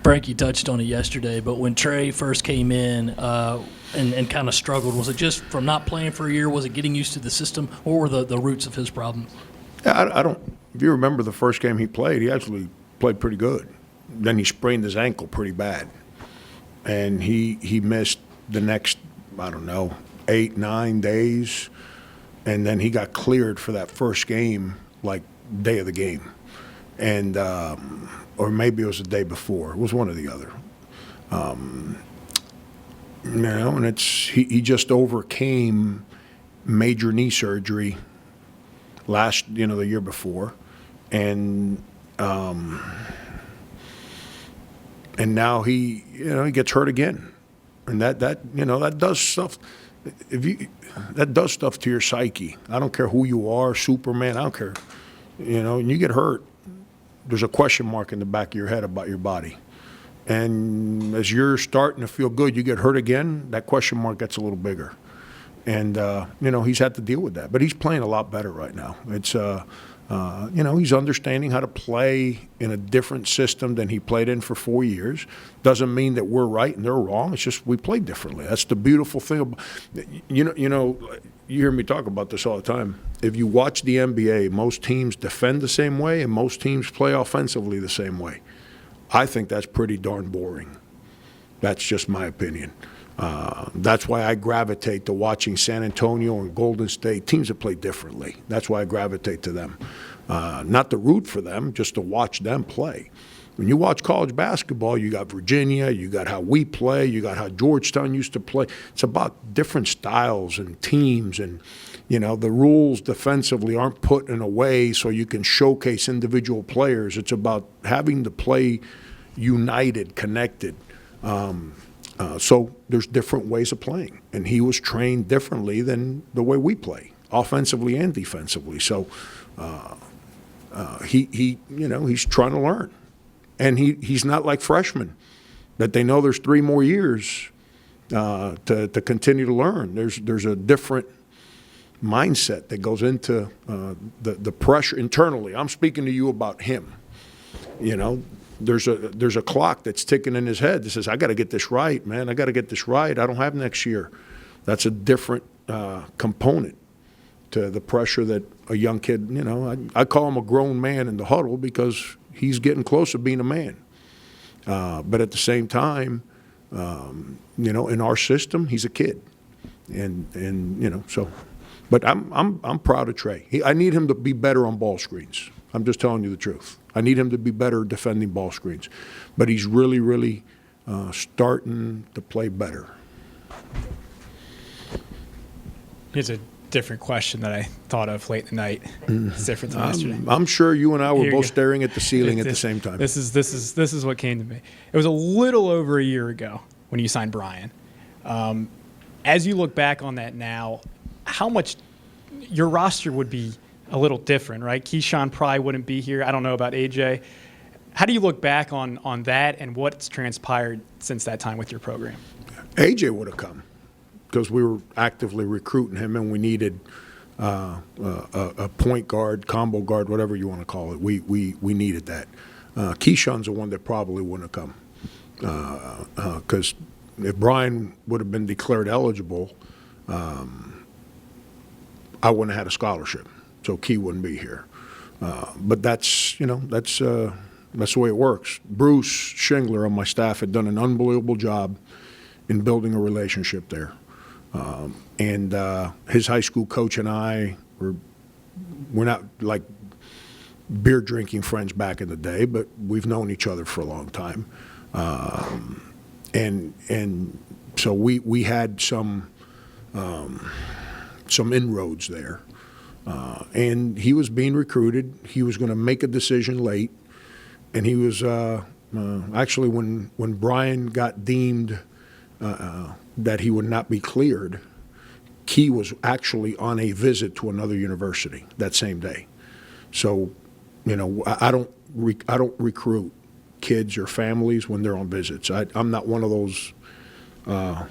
Frankie touched on it yesterday, but when Trey first came in and kind of struggled, was it just from not playing for a year? Was it getting used to the system? What were the roots of his problem? Yeah, I don't. If you remember the first game he played, he actually played pretty good. Then he sprained his ankle pretty bad, and he missed the next, I don't know, 8-9 days, and then he got cleared for that first game, like day of the game, and or maybe it was the day before. It was one or the other. And he just overcame major knee surgery the year before, and now he gets hurt again, and that does stuff. That does stuff to your psyche. I don't care who you are, Superman. I don't care. And you get hurt, there's a question mark in the back of your head about your body. And as you're starting to feel good, you get hurt again, that question mark gets a little bigger. And, he's had to deal with that. But he's playing a lot better right now. It's, he's understanding how to play in a different system than he played in for 4 years. Doesn't mean that we're right and they're wrong. It's just we play differently. That's the beautiful thing. You hear me talk about this all the time. If you watch the NBA, most teams defend the same way and most teams play offensively the same way. I think that's pretty darn boring. That's just my opinion. That's why I gravitate to watching San Antonio and Golden State, teams that play differently. That's why I gravitate to them. Not to root for them, just to watch them play. When you watch college basketball, you got Virginia, you got how we play, you got how Georgetown used to play. It's about different styles and teams, and the rules defensively aren't put in a way so you can showcase individual players. It's about having to play united, connected. So there's different ways of playing, and he was trained differently than the way we play, offensively and defensively. So he's trying to learn, and he's not like freshmen that they know there's 3 more years to continue to learn. There's a different mindset that goes into the pressure internally. I'm speaking to you about him. There's a clock that's ticking in his head that says, I got to get this right, man. I got to get this right. I don't have next year. That's a different component to the pressure that a young kid, I call him a grown man in the huddle because he's getting close to being a man. But at the same time, in our system, he's a kid. And so. But I'm proud of Trey. I need him to be better on ball screens. I'm just telling you the truth. I need him to be better defending ball screens. But he's really, really starting to play better. Here's a different question that I thought of late in the night. It's different than yesterday. I'm sure you and I were both staring at the ceiling at the same time. This is what came to me. It was a little over a year ago when you signed Brian. As you look back on that now, how much your roster would be a little different, right? Keyshawn probably wouldn't be here. I don't know about AJ. How do you look back on that and what's transpired since that time with your program? AJ would have come because we were actively recruiting him, and we needed a point guard, combo guard, whatever you want to call it. We needed that. Keyshawn's the one that probably wouldn't have come because if Brian would have been declared eligible, I wouldn't have had a scholarship, so Key wouldn't be here. But that's the way it works. Bruce Shingler on my staff had done an unbelievable job in building a relationship there. And his high school coach and I we're not like beer drinking friends back in the day, but we've known each other for a long time. And so we had some inroads there. And he was being recruited. He was going to make a decision late. And he was actually, when Brian got deemed that he would not be cleared, Key was actually on a visit to another university that same day. So, I don't recruit kids or families when they're on visits. I'm not one of those. I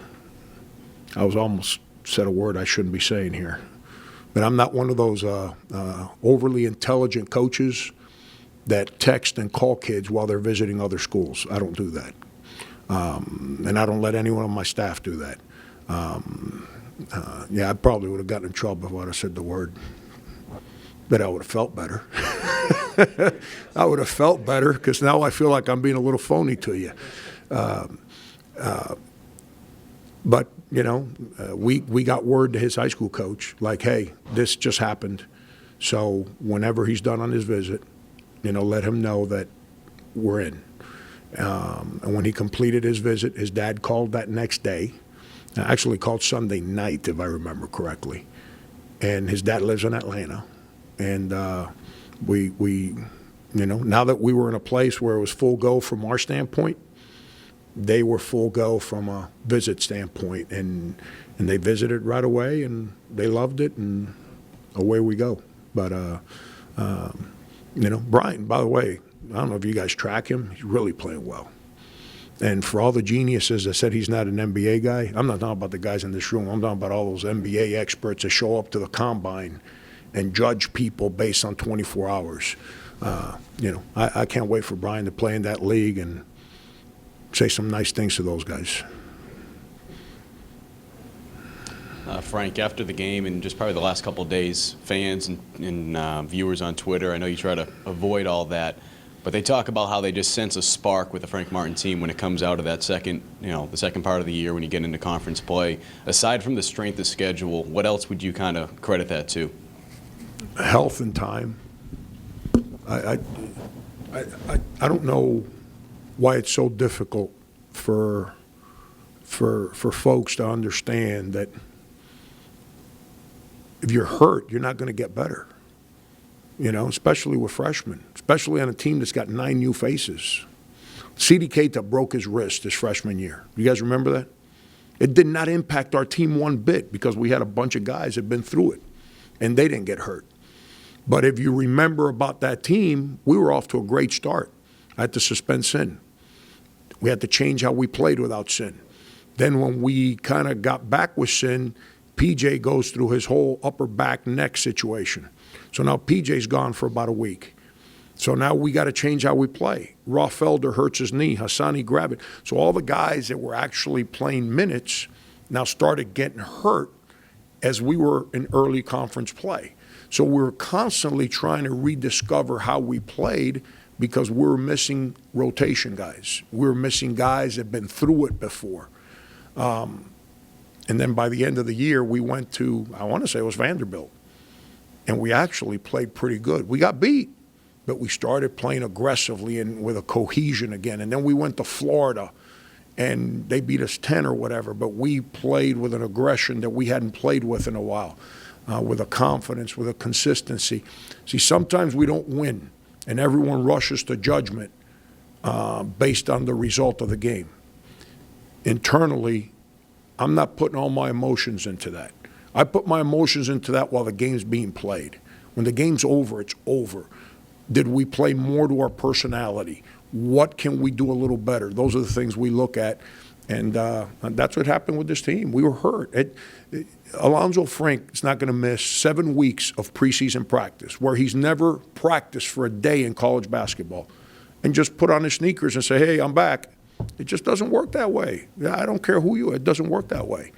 was almost said a word I shouldn't be saying here, but I'm not one of those overly intelligent coaches that text and call kids while they're visiting other schools. I don't do that. And I don't let anyone on my staff do that. Yeah, I probably would have gotten in trouble if I would have said the word. But I would have felt better. I would have felt better because now I feel like I'm being a little phony to you. But, you know, we got word to his high school coach, like, hey, this just happened. So whenever he's done on his visit, you know, let him know that we're in. And when he completed his visit, his dad called that next day. Actually called Sunday night, if I remember correctly. And his dad lives in Atlanta. And we, you know, now that we were in a place where it was full go from our standpoint, they were full go from a visit standpoint. And they visited right away, and they loved it, and away we go. But, you know, Brian, by the way, I don't know if you guys track him. He's really playing well. And for all the geniuses that said he's not an NBA guy, I'm not talking about the guys in this room. I'm talking about all those NBA experts that show up to the combine and judge people based on 24 hours. You know, I can't wait for Brian to play in that league and say some nice things to those guys. Frank, after the game and just probably the last couple of days, fans and viewers on Twitter, I know you try to avoid all that, but they talk about how they just sense a spark with the Frank Martin team when it comes out of that second, you know, the second part of the year when you get into conference play. Aside from the strength of schedule, what else would you kind of credit that to? Health and time. I don't know why it's so difficult for folks to understand that if you're hurt, you're not going to get better. You know, especially with freshmen, especially on a team that's got 9 new faces. C.D. Keita broke his wrist his freshman year. You guys remember that? It did not impact our team one bit because we had a bunch of guys that had been through it, and they didn't get hurt. But if you remember about that team, we were off to a great start. I had to suspend Sin. We had to change how we played without Sin. Then when we kind of got back with Sin, PJ goes through his whole upper back neck situation. So now PJ's gone for about a week. So now we got to change how we play. Rolf Felder hurts his knee. Hassani grabbed it. So all the guys that were actually playing minutes now started getting hurt as we were in early conference play. So we were constantly trying to rediscover how we played because we were missing rotation guys. We were missing guys that had been through it before. And then by the end of the year, we went to, I want to say it was Vanderbilt. And we actually played pretty good. We got beat, but we started playing aggressively and with a cohesion again. And then we went to Florida, and they beat us 10 or whatever, but we played with an aggression that we hadn't played with in a while, with a confidence, with a consistency. See, sometimes we don't win, and everyone rushes to judgment based on the result of the game. Internally, I'm not putting all my emotions into that. I put my emotions into that while the game's being played. When the game's over, it's over. Did we play more to our personality? What can we do a little better? Those are the things we look at, and that's what happened with this team. We were hurt. Alonzo Frank is not going to miss 7 weeks of preseason practice where he's never practiced for a day in college basketball and just put on his sneakers and say, hey, I'm back. It just doesn't work that way. I don't care who you are. It doesn't work that way.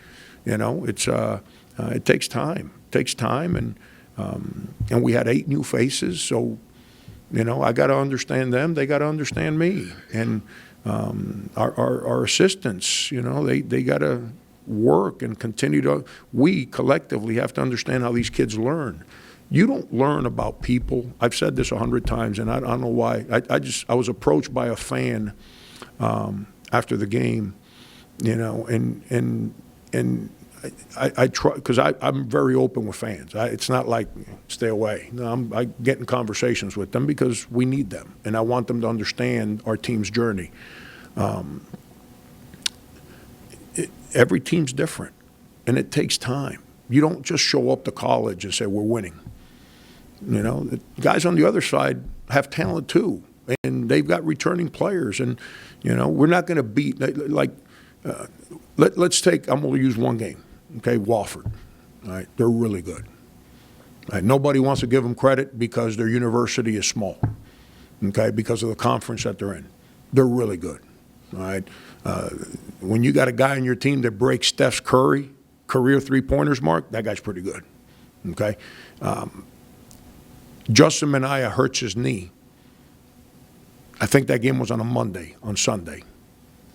You know, it takes time. It takes time, and we had 8 new faces, so, you know, I got to understand them. They got to understand me. And our assistants, you know, they got to work and continue to. We collectively have to understand how these kids learn. You don't learn about people. I've said this 100 times, and I don't know why. I was approached by a fan after the game, you know, and I try, because I'm very open with fans. It's not like stay away. No, I get in conversations with them because we need them, and I want them to understand our team's journey. Every team's different, and it takes time. You don't just show up to college and say we're winning. You know, the guys on the other side have talent too, and they've got returning players, and you know we're not going to beat like. Let's take. I'm going to use one game. Okay, Wofford. All right, they're really good. All right, nobody wants to give them credit because their university is small. okay, because of the conference that they're in. They're really good, all right? When you got a guy on your team that breaks Steph's career three-pointers mark, that guy's pretty good, okay? Justin Minaya hurts his knee. I think that game was on Sunday.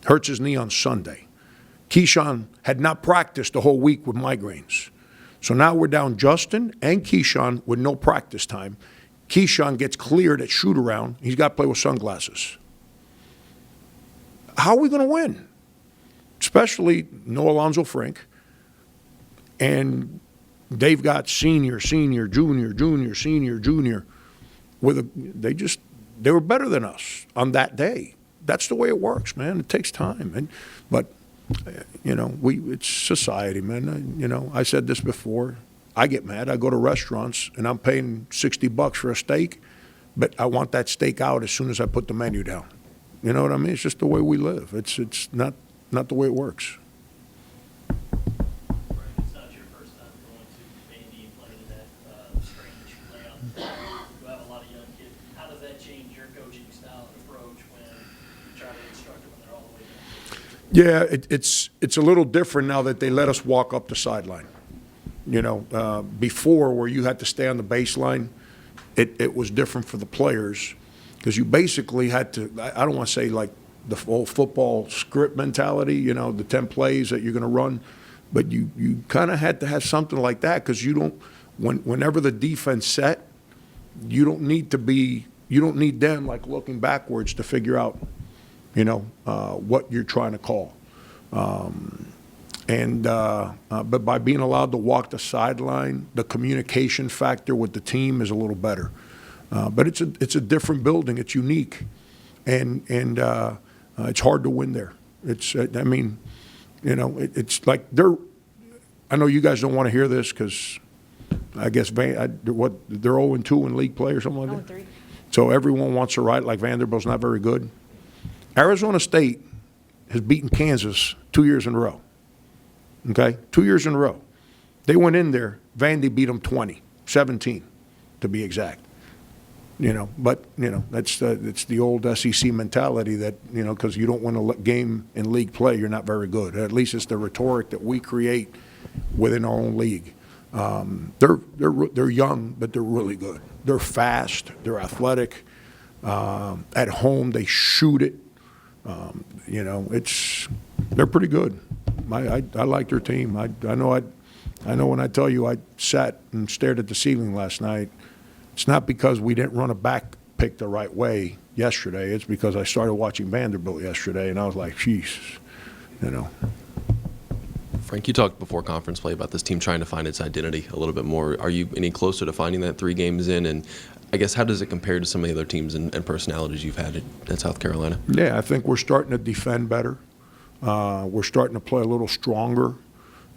Hurts his knee on Sunday. Keyshawn had not practiced the whole week with migraines. So now we're down Justin and Keyshawn with no practice time. Keyshawn gets cleared at shoot-around. He's got to play with sunglasses. How are we going to win? Especially no Alonzo Frank. And they've got senior, junior, senior, junior. They were better than us on that day. That's the way it works, man. It takes time. But it's society, man. I said this before. I get mad. I go to restaurants and I'm paying $60 for a steak, but I want that steak out as soon as I put the menu down. You know what I mean? It's just the way we live. It's not the way it works. It's not your first time going to Vandy and playing in that strange layout. You have a lot of young kids. How does that change your coaching style and approach when you try to instruct them when they're all the way down? Yeah, it's a little different now that they let us walk up the sideline. Before where you had to stay on the baseline, it was different for the players because you basically had to, I don't want to say like the whole football script mentality, the 10 plays that you're going to run, but you kind of had to have something like that because whenever the defense set, you don't need them like looking backwards to figure out, what you're trying to call. But by being allowed to walk the sideline, the communication factor with the team is a little better. But it's a different building. It's unique, and it's hard to win there. It's like I know you guys don't want to hear this because I guess they're 0-2 in league play or something like that. 0-3. So everyone wants to write like Vanderbilt's not very good. Arizona State has beaten Kansas 2 years in a row. Okay, 2 years in a row. They went in there. Vandy beat them 17 to be exact. But that's it's the old SEC mentality that because you don't win a game in league play, you're not very good. At least it's the rhetoric that we create within our own league. They're young, but they're really good. They're fast. They're athletic. At home, they shoot it. They're pretty good. I like their team. I know when I tell you I sat and stared at the ceiling last night, it's not because we didn't run a back pick the right way yesterday. It's because I started watching Vanderbilt yesterday, and I was like, jeez, Frank, you talked before conference play about this team trying to find its identity a little bit more. Are you any closer to finding that 3 games in? And I guess how does it compare to some of the other teams and personalities you've had at South Carolina? Yeah, I think we're starting to defend better. We're starting to play a little stronger.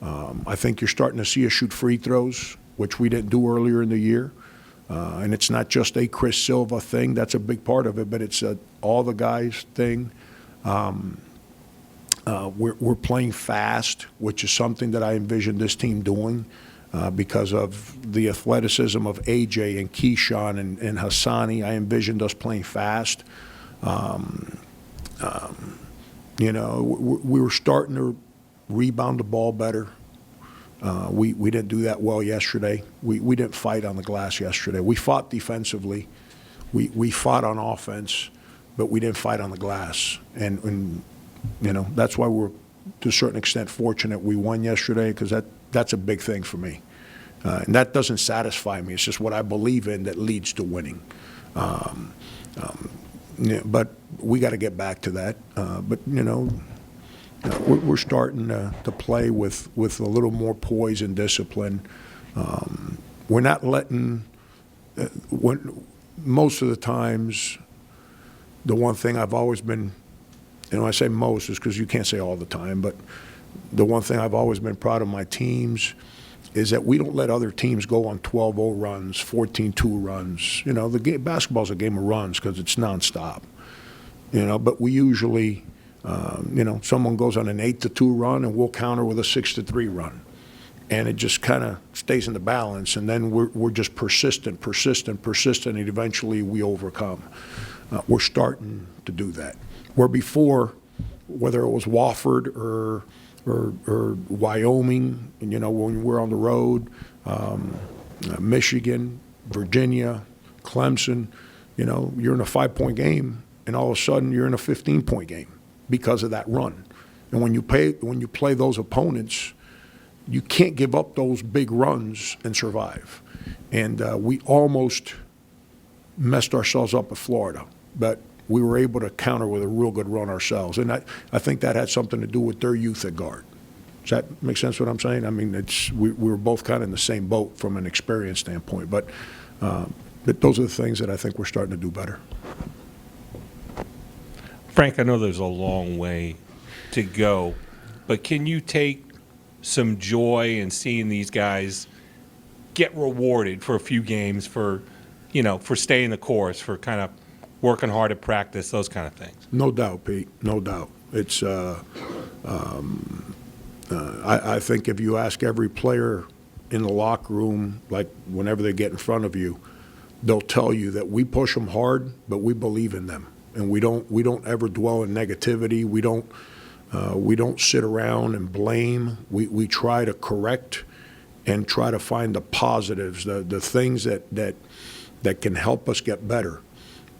I think you're starting to see us shoot free throws, which we didn't do earlier in the year. And it's not just a Chris Silva thing. That's a big part of it, but it's all the guys thing. We're playing fast, which is something that I envisioned this team doing because of the athleticism of AJ and Keyshawn and Hassani. I envisioned us playing fast. We were starting to rebound the ball better. We didn't do that well yesterday. We didn't fight on the glass yesterday. We fought defensively. We fought on offense, but we didn't fight on the glass. And that's why we're, to a certain extent, fortunate we won yesterday because that's a big thing for me. And that doesn't satisfy me. It's just what I believe in that leads to winning. But we got to get back to that. But we're starting to play with a little more poise and discipline. We're not letting. Most of the times, the one thing I've always been, I say most is because you can't say all the time, but the one thing I've always been proud of my teams is that we don't let other teams go on 12-0 runs, 14-2 runs. The game, basketball's a game of runs because it's nonstop. But we usually, someone goes on an 8-2 run and we'll counter with a 6-3 run. And it just kind of stays in the balance. And then we're just persistent, and eventually we overcome. we're starting to do that. Where before, whether it was Wofford or Wyoming, and, you know, when we're on the road, Michigan, Virginia, Clemson, you know, you're in a 5-point game, and all of a sudden you're in a 15-point game because of that run. And when you play those opponents, you can't give up those big runs and survive. And we almost messed ourselves up at Florida, but we were able to counter with a real good run ourselves. And I think that had something to do with their youth at guard. Does that make sense what I'm saying? I mean, we were both kind of in the same boat from an experience standpoint, but those are the things that I think we're starting to do better. Frank, I know there's a long way to go, but can you take some joy in seeing these guys get rewarded for a few games for staying the course, for kind of working hard at practice, those kind of things? No doubt, Pete. No doubt. It's I think if you ask every player in the locker room, like whenever they get in front of you, they'll tell you that we push them hard, but we believe in them, and we don't ever dwell in negativity. We don't sit around and blame. We try to correct and try to find the positives, the things that can help us get better.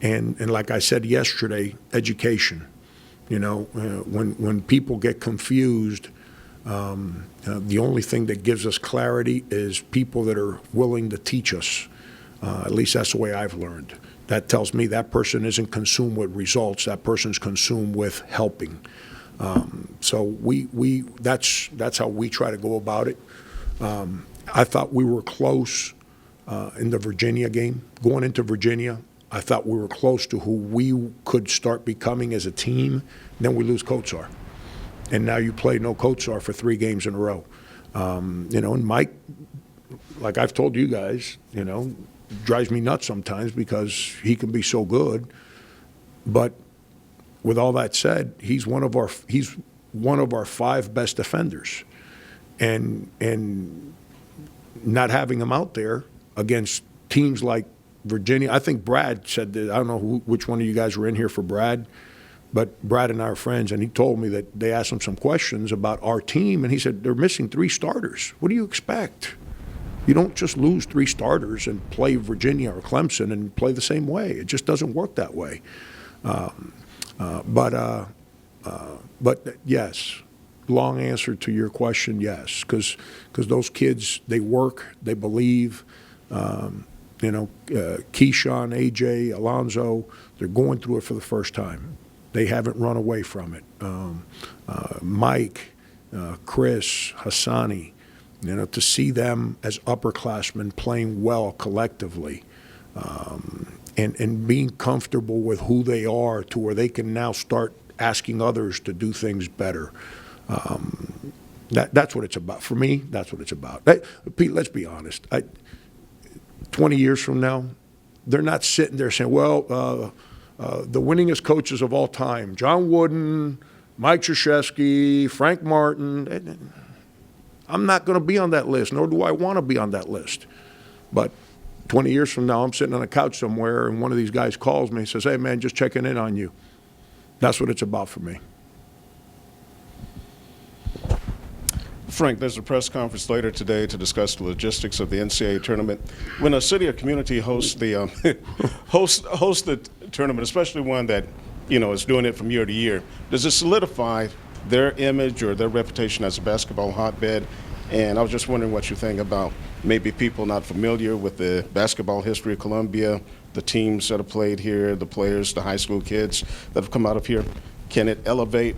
And like I said yesterday, education. You know, when people get confused, the only thing that gives us clarity is people that are willing to teach us. At least that's the way I've learned. That tells me that person isn't consumed with results. That person's consumed with helping. So that's how we try to go about it. I thought we were close in the Virginia game. Going into Virginia, I thought we were close to who we could start becoming as a team. Then we lose Kotsar. And now you play no Kotsar for 3 games in a row. You know, and Mike, like I've told you guys, you know, drives me nuts sometimes because he can be so good. But with all that said, he's one of our 5 best defenders. And not having him out there against teams like Virginia, I think Brad said that, I don't know which one of you guys were in here for Brad, but Brad and I are friends, and he told me that they asked him some questions about our team, and he said, they're missing 3 starters. What do you expect? You don't just lose 3 starters and play Virginia or Clemson and play the same way. It just doesn't work that way. But yes, long answer to your question, yes, because those kids, they work, they believe. You know, Keyshawn, AJ, Alonzo, they're going through it for the first time. They haven't run away from it. Mike, Chris, Hassani, you know, to see them as upperclassmen playing well collectively, and being comfortable with who they are to where they can now start asking others to do things better. That's what it's about. For me, that's what it's about. Pete, let's be honest. 20 years from now, they're not sitting there saying, well, the winningest coaches of all time, John Wooden, Mike Krzyzewski, Frank Martin. I'm not going to be on that list, nor do I want to be on that list. But 20 years from now, I'm sitting on a couch somewhere, and one of these guys calls me and says, hey, man, just checking in on you. That's what it's about for me. Frank, there's a press conference later today to discuss the logistics of the NCAA tournament. When a city or community hosts the hosts the tournament, especially one that, you know, is doing it from year to year, does it solidify their image or their reputation as a basketball hotbed? And I was just wondering what you think about maybe people not familiar with the basketball history of Columbia, the teams that have played here, the players, the high school kids that have come out of here. Can it elevate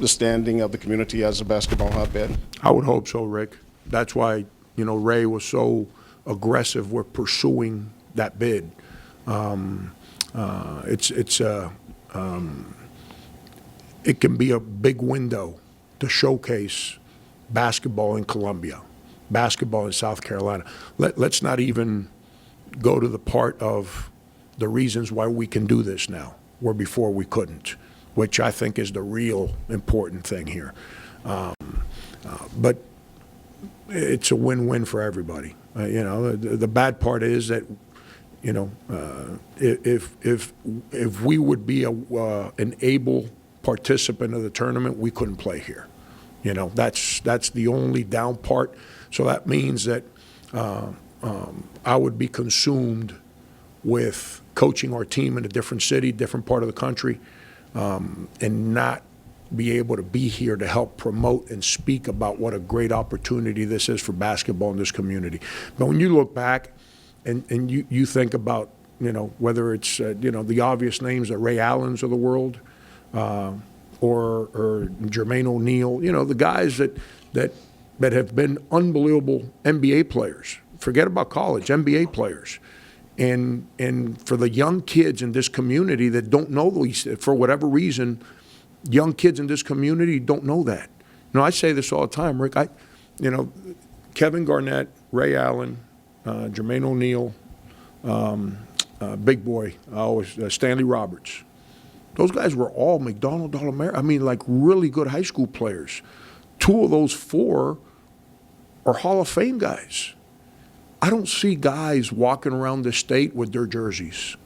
the standing of the community as a basketball hotbed? I would hope so, Rick. That's why, you know, Ray was so aggressive with pursuing that bid. It can be a big window to showcase basketball in Columbia, basketball in South Carolina. Let's not even go to the part of the reasons why we can do this now, where before we couldn't, which I think is the real important thing here. But it's a win-win for everybody. You know, the bad part is that, if we would be an able participant of the tournament, we couldn't play here. That's the only down part. So that means that I would be consumed with coaching our team in a different city, different part of the country, and not be able to be here to help promote and speak about what a great opportunity this is for basketball in this community. But when you look back and you think about, whether it's, the obvious names, the Ray Allens of the world, or Jermaine O'Neal, the guys that have been unbelievable NBA players. Forget about college, NBA players. And for the young kids in this community that don't know these, for whatever reason, young kids in this community don't know that. I say this all the time, Rick. Kevin Garnett, Ray Allen, Jermaine O'Neal, big boy, Stanley Roberts. Those guys were all McDonald All-American. I mean, like really good high school players. 2 of those 4 are Hall of Fame guys. I don't see guys walking around the state with their jerseys.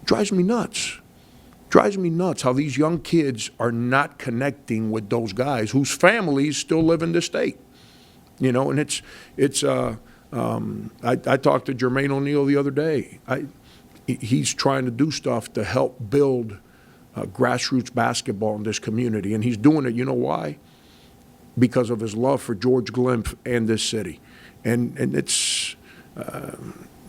Drives me nuts. Drives me nuts how these young kids are not connecting with those guys whose families still live in the state. And I talked to Jermaine O'Neal the other day. He's trying to do stuff to help build grassroots basketball in this community, and he's doing it. You know why? Because of his love for George Glimpf and this city, and it's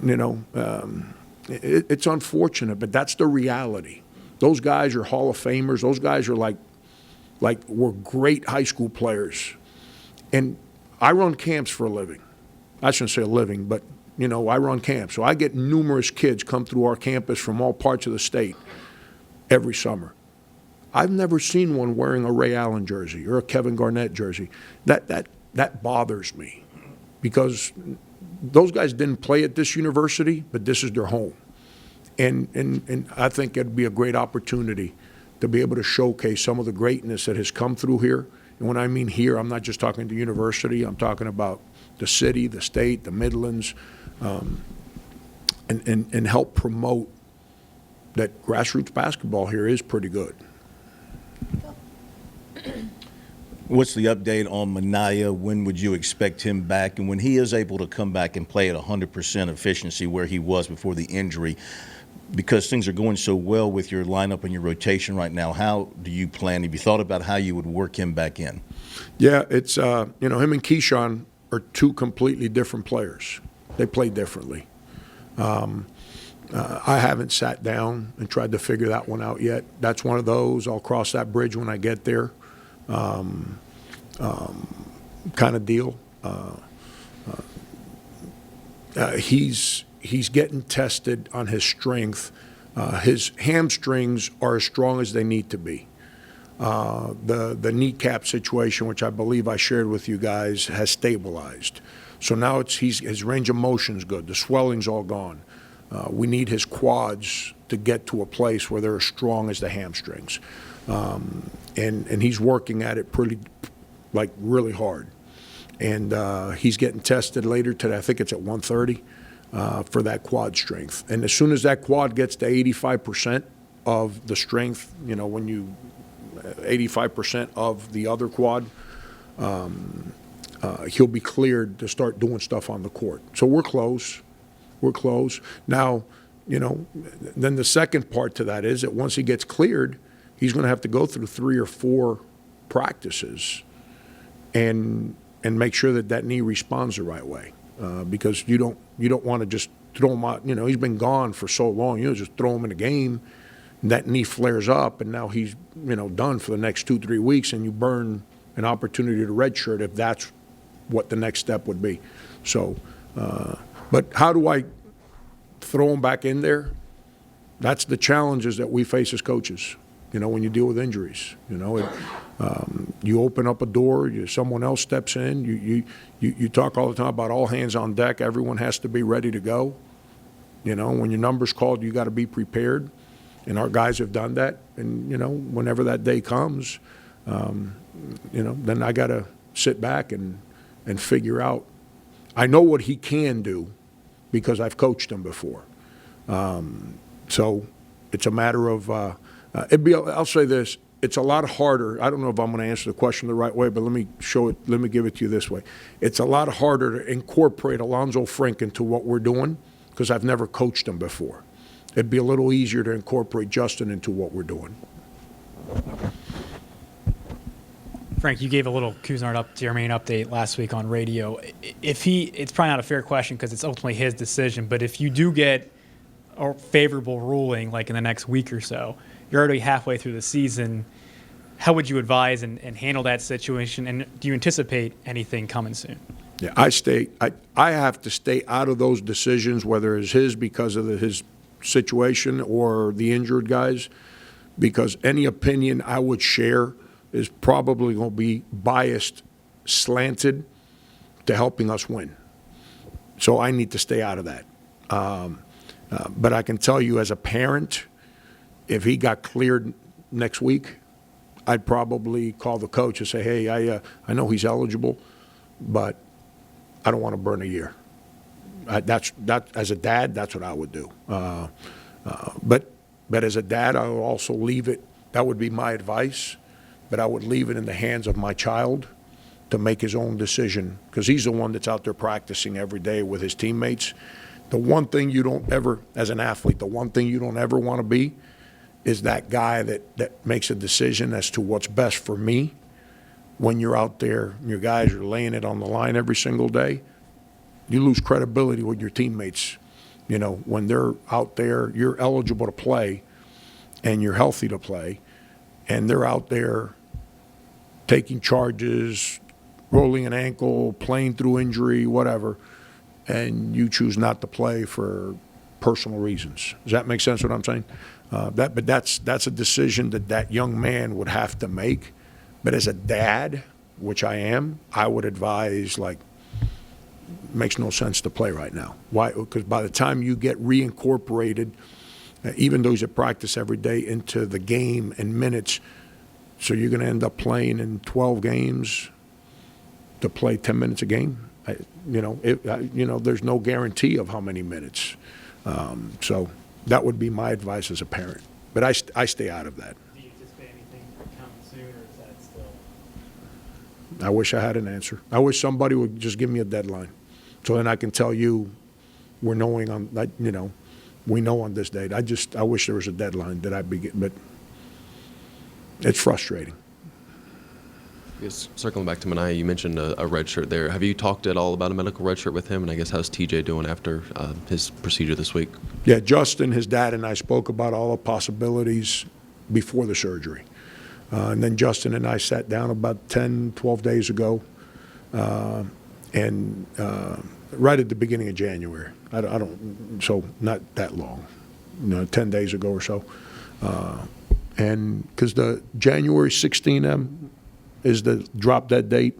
it's unfortunate, but that's the reality. Those guys are Hall of Famers. Those guys are like were great high school players, and I run camps for a living. I shouldn't say a living, but I run camps, so I get numerous kids come through our campus from all parts of the state every summer. I've never seen one wearing a Ray Allen jersey or a Kevin Garnett jersey. That bothers me, because those guys didn't play at this university, but this is their home. And I think it'd be a great opportunity to be able to showcase some of the greatness that has come through here. And when I mean here, I'm not just talking the university. I'm talking about the city, the state, the Midlands, and help promote that grassroots basketball here is pretty good. What's the update on Minaya? When would you expect him back? And when he is able to come back and play at 100% efficiency where he was before the injury, because things are going so well with your lineup and your rotation right now, how do you plan? Have you thought about how you would work him back in? Yeah, it's, him and Keyshawn are 2 completely different players. They play differently. I haven't sat down and tried to figure that one out yet. That's one of those. I'll cross that bridge when I get there. Kind of deal. He's getting tested on his strength. His hamstrings are as strong as they need to be. The kneecap situation, which I believe I shared with you guys, has stabilized. So now his range of motion's good. The swelling's all gone. We need his quads to get to a place where they're as strong as the hamstrings. And he's working at it really hard. And he's getting tested later today. I think it's at 1:30 for that quad strength. And as soon as that quad gets to 85% of the strength, 85% of the other quad, he'll be cleared to start doing stuff on the court. So we're close. We're close. Now, then the second part to that is that once he gets cleared, he's going to have to go through 3 or 4 practices and make sure that knee responds the right way, because you don't want to just throw him out. He's been gone for so long. Just throw him in a game, and that knee flares up, and now he's done for the next 2-3 weeks, and you burn an opportunity to redshirt if that's what the next step would be. So, but how do I throw him back in there? That's the challenges that we face as coaches. When you deal with injuries, you open up a door, someone else steps in. You talk all the time about all hands on deck. Everyone has to be ready to go. When your number's called, you got to be prepared, and our guys have done that. And whenever that day comes, then I got to sit back and figure out. I know what he can do because I've coached him before. So it's a matter of I'll say this. It's a lot harder. I don't know if I'm going to answer the question the right way, but let me give it to you this way. It's a lot harder to incorporate Alonzo Frank into what we're doing because I've never coached him before. It'd be a little easier to incorporate Justin into what we're doing. Frank, you gave a little Jermaine update last week on radio. It's probably not a fair question because it's ultimately his decision, but if you do get a favorable ruling like in the next week or so, you're already halfway through the season. How would you advise and handle that situation? And do you anticipate anything coming soon? Yeah, I have to stay out of those decisions, whether it's his because of his situation or the injured guys, because any opinion I would share is probably going to be biased, slanted to helping us win. So I need to stay out of that. But I can tell you as a parent, if he got cleared next week, I'd probably call the coach and say, hey, I know he's eligible, but I don't want to burn a year. As a dad, that's what I would do. But as a dad, I would also leave it. That would be my advice. But I would leave it in the hands of my child to make his own decision because he's the one that's out there practicing every day with his teammates. The one thing you don't ever, as an athlete, the one thing you don't ever want to be is that guy that makes a decision as to what's best for me when you're out there and your guys are laying it on the line every single day. You lose credibility with your teammates. You know, when they're out there, you're eligible to play and you're healthy to play, and they're out there taking charges, rolling an ankle, playing through injury, whatever, and you choose not to play for personal reasons. Does that make sense what I'm saying? But that's a decision that young man would have to make. But as a dad, which I am, I would advise, like, makes no sense to play right now. Why? Because by the time you get reincorporated, even those that practice every day, into the game and minutes, so you're going to end up playing in 12 games to play 10 minutes a game. There's no guarantee of how many minutes. So that would be my advice as a parent. But I stay out of that. Do you anticipate anything coming soon, or is that still? I wish I had an answer. I wish somebody would just give me a deadline, so then I can tell you we're knowing on that. We know on this date. I wish there was a deadline that I'd be, but it's frustrating. Yes, circling back to Mania, you mentioned a red shirt there. Have you talked at all about a medical red shirt with him? And I guess how's TJ doing after his procedure this week? Yeah, Justin, his dad, and I spoke about all the possibilities before the surgery. And then Justin and I sat down about 10, 12 days ago, and right at the beginning of January. So not that long, 10 days ago or so. And because the January 16 is the drop dead date,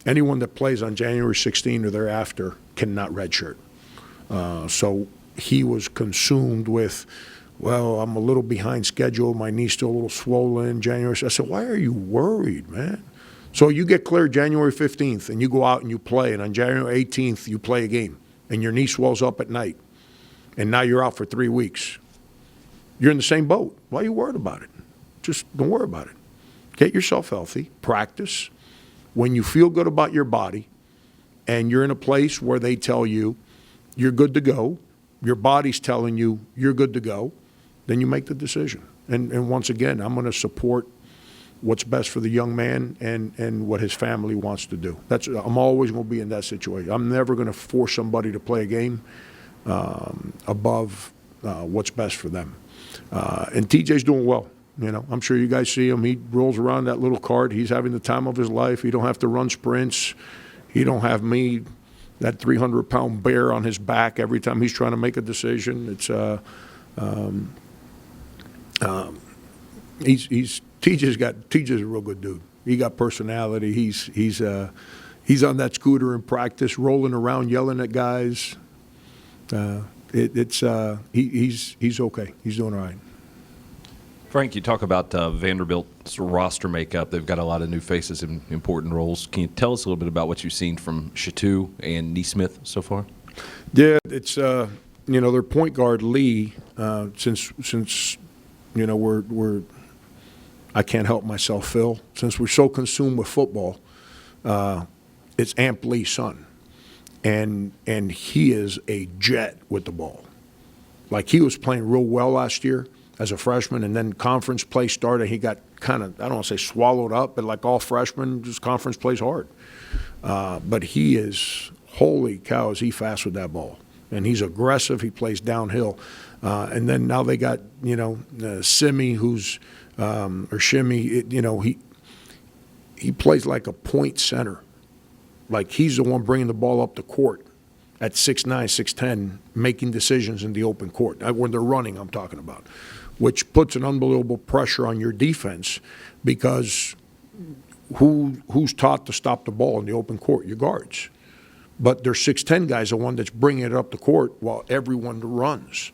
anyone that plays on January 16 or thereafter cannot redshirt. So he was consumed with, well, I'm a little behind schedule, my knee's still a little swollen, January. I said, why are you worried, man? So you get cleared January 15th and you go out and you play, and on January 18th you play a game and your knee swells up at night and now you're out for 3 weeks. You're in the same boat. Why are you worried about it? Just don't worry about it. Get yourself healthy, practice. When you feel good about your body and you're in a place where they tell you you're good to go, your body's telling you you're good to go, then you make the decision. And once again, I'm going to support what's best for the young man and what his family wants to do. I'm always going to be in that situation. I'm never going to force somebody to play a game above what's best for them. And TJ's doing well. I'm sure you guys see him. He rolls around that little cart. He's having the time of his life. He don't have to run sprints. He don't have me, that 300-pound bear on his back every time he's trying to make a decision. It's TJ's a real good dude. He got personality. He's on that scooter in practice, rolling around, yelling at guys. He's okay. He's doing all right. Frank, you talk about Vanderbilt's roster makeup. They've got a lot of new faces in important roles. Can you tell us a little bit about what you've seen from Shatu and Neesmith so far? Yeah, it's their point guard Lee, since we're I can't help myself, Phil. Since we're so consumed with football, it's Amp Lee's son, and he is a jet with the ball. Like, he was playing real well last year as a freshman, and then conference play started. He got kind of, I don't want to say swallowed up, but like all freshmen, just conference plays hard. But he is, holy cow, is he fast with that ball. And he's aggressive. He plays downhill. And then now they got, Simi, who's, or Shimmy, he plays like a point center. Like, he's the one bringing the ball up the court at 6'9", 6'10", making decisions in the open court. When they're running, I'm talking about, which puts an unbelievable pressure on your defense, because who's taught to stop the ball in the open court? Your guards. But their 6'10" guy's the one that's bringing it up the court while everyone runs.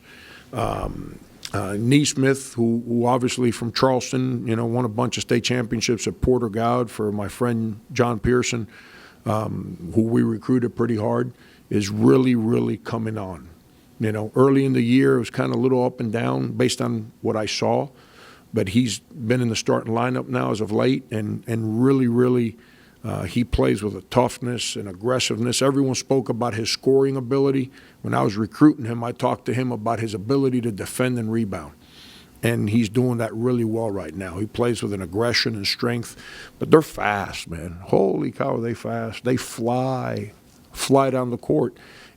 Neesmith, who obviously from Charleston, won a bunch of state championships at Porter Gaud for my friend John Pearson, who we recruited pretty hard, is really, really coming on. Early in the year, it was kind of a little up and down based on what I saw, but he's been in the starting lineup now as of late, and really, really, he plays with a toughness and aggressiveness. Everyone spoke about his scoring ability. When I was recruiting him, I talked to him about his ability to defend and rebound, and he's doing that really well right now. He plays with an aggression and strength, but they're fast, man. Holy cow, are they fast. They fly down the court.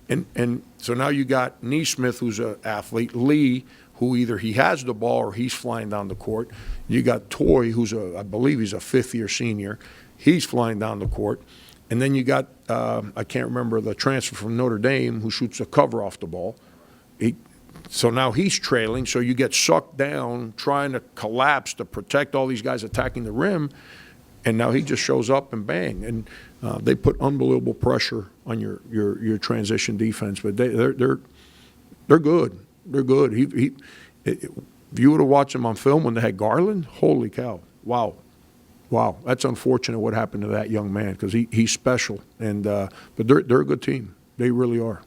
And so now you got Neesmith, who's an athlete, Lee, who either he has the ball or he's flying down the court. You got Toy, who's I believe he's a fifth-year senior. He's flying down the court. And then you got, I can't remember, the transfer from Notre Dame, who shoots a cover off the ball. So now he's trailing, so you get sucked down trying to collapse to protect all these guys attacking the rim, and now he just shows up and bang. And they put unbelievable pressure on your transition defense, but they're good. They're good. If you would have watched him on film when they had Garland, holy cow, wow, that's unfortunate what happened to that young man, because he's special. And but they're a good team. They really are.